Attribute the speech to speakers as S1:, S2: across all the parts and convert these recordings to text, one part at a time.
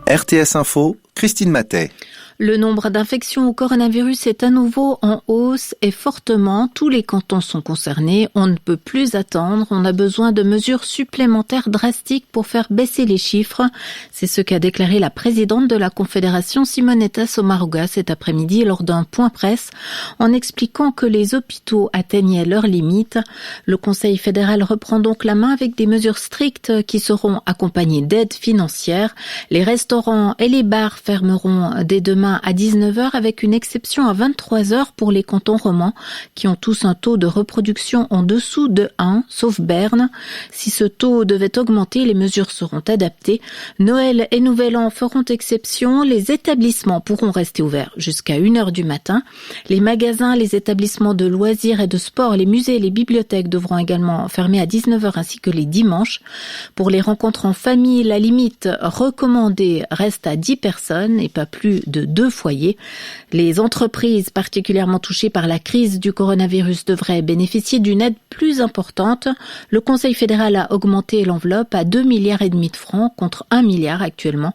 S1: RTS Info, Christine Matet.
S2: Le nombre d'infections au coronavirus est à nouveau en hausse et fortement. Tous les cantons sont concernés. On ne peut plus attendre. On a besoin de mesures supplémentaires drastiques pour faire baisser les chiffres. C'est ce qu'a déclaré la présidente de la Confédération, Simonetta Sommaruga, cet après-midi lors d'un point presse, en expliquant que les hôpitaux atteignaient leurs limites. Le Conseil fédéral reprend donc la main avec des mesures strictes qui seront accompagnées d'aides financières. Les restaurants et les bars fermeront dès demain à 19h avec une exception à 23h pour les cantons romans qui ont tous un taux de reproduction en dessous de 1, sauf Berne. Si ce taux devait augmenter, les mesures seront adaptées. Noël et Nouvel An feront exception. Les établissements pourront rester ouverts jusqu'à 1h du matin. Les magasins, les établissements de loisirs et de sport, les musées et les bibliothèques devront également fermer à 19h ainsi que les dimanches. Pour les rencontres en famille, la limite recommandée reste à 10 personnes et pas plus de 2 foyers. Les entreprises particulièrement touchées par la crise du coronavirus devraient bénéficier d'une aide plus importante. Le Conseil fédéral a augmenté l'enveloppe à 2,5 milliards de francs contre 1 milliard actuellement.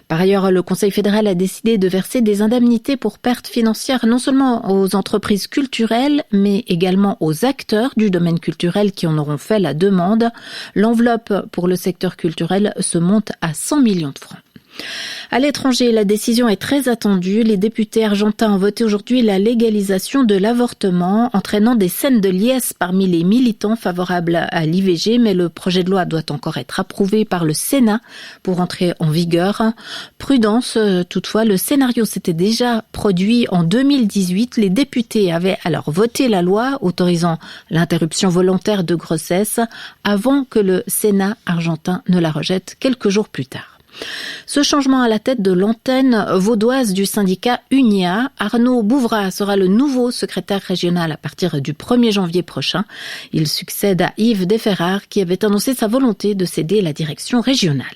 S2: Par ailleurs, le Conseil fédéral a décidé de verser des indemnités pour pertes financières non seulement aux entreprises culturelles, mais également aux acteurs du domaine culturel qui en auront fait la demande. L'enveloppe pour le secteur culturel se monte à 100 millions de francs. À l'étranger, la décision est très attendue. Les députés argentins ont voté aujourd'hui la légalisation de l'avortement, entraînant des scènes de liesse parmi les militants favorables à l'IVG, mais le projet de loi doit encore être approuvé par le Sénat pour entrer en vigueur. Prudence, toutefois, le scénario s'était déjà produit en 2018. Les députés avaient alors voté la loi autorisant l'interruption volontaire de grossesse avant que le Sénat argentin ne la rejette quelques jours plus tard. Ce changement à la tête de l'antenne vaudoise du syndicat Unia, Arnaud Bouvrat sera le nouveau secrétaire régional à partir du 1er janvier prochain. Il succède à Yves Desferrard qui avait annoncé sa volonté de céder la direction régionale.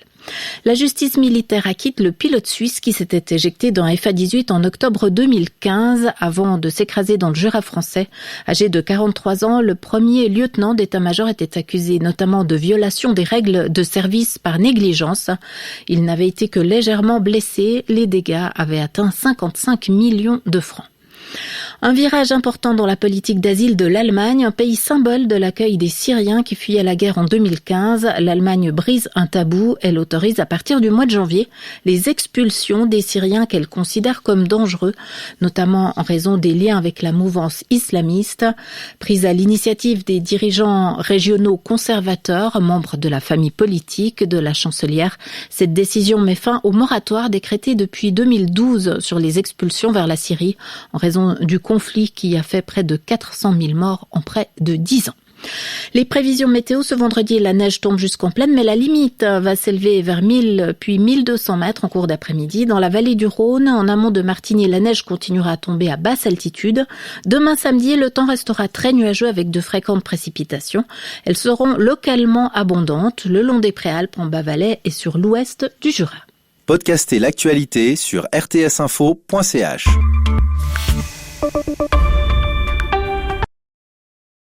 S2: La justice militaire acquitte le pilote suisse qui s'était éjecté dans FA-18 en octobre 2015 avant de s'écraser dans le Jura français. Âgé de 43 ans, le premier lieutenant d'état-major était accusé notamment de violation des règles de service par négligence. Il n'avait été que légèrement blessé. Les dégâts avaient atteint 55 millions de francs. Un virage important dans la politique d'asile de l'Allemagne, un pays symbole de l'accueil des Syriens qui fuyaient la guerre en 2015. L'Allemagne brise un tabou. Elle autorise à partir du mois de janvier les expulsions des Syriens qu'elle considère comme dangereux, notamment en raison des liens avec la mouvance islamiste. Prise à l'initiative des dirigeants régionaux conservateurs, membres de la famille politique de la chancelière, cette décision met fin au moratoire décrété depuis 2012 sur les expulsions vers la Syrie en raison du conflit qui a fait près de 400 000 morts en près de 10 ans. Les prévisions météo, ce vendredi, la neige tombe jusqu'en plaine, mais la limite va s'élever vers 1000 puis 1200 mètres en cours d'après-midi. Dans la vallée du Rhône, en amont de Martigny, la neige continuera à tomber à basse altitude. Demain samedi, le temps restera très nuageux avec de fréquentes précipitations. Elles seront localement abondantes le long des Préalpes, en Bas-Valais et sur l'ouest du Jura.
S1: Podcastez l'actualité sur rtsinfo.ch.